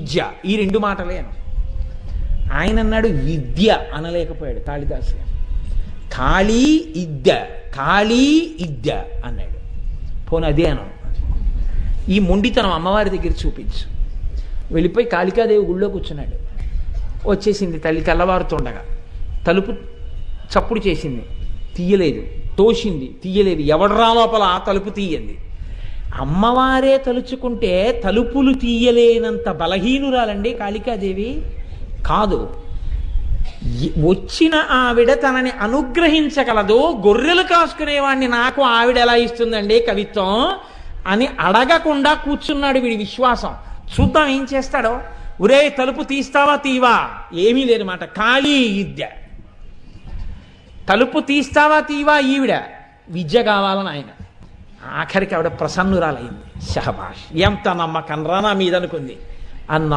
విద్య, ఈ రెండు మాటలేను. ఆయన అన్నాడు విద్య అనలేకపోయాడు కాళిదాసు. కాళీ ఇద్య, కాళీ ఇద్య అన్నాడు. పోనీ అదే అను. ఈ మొండితనం అమ్మవారి దగ్గర చూపించు. వెళ్ళిపోయి కాళికాదేవి గుళ్ళో కూర్చున్నాడు. వచ్చేసింది తల్లి తెల్లవారుతుండగా. తలుపు చప్పుడు చేసింది, తీయలేదు. తోసింది, తీయలేదు. ఎవడరా లోపల తలుపు తీయంది. అమ్మవారే తలుచుకుంటే తలుపులు తీయలేనంత బలహీనురాలండి కాళికాదేవి కాదు. వచ్చిన ఆవిడ తనని అనుగ్రహించగలదు. గొర్రెలు కాసుకునేవాడిని నాకు ఆవిడ ఎలా ఇస్తుందండి కవిత్వం అని అడగకుండా కూర్చున్నాడు వీడి విశ్వాసం. చూద్దాం ఏం చేస్తాడో. ఒరే తలుపు తీస్తావా తీవా? ఏమీ లేదు మాట. ఖాళీ విద్య. తలుపు తీస్తావా తీవా ఈవిడ. విద్య కావాలని ఆయన. ఆఖరికి ఆవిడ ప్రసన్నురాలైంది. షహబాష్, ఎంత నమ్మకం రా నా మీద అనుకుంది. అన్న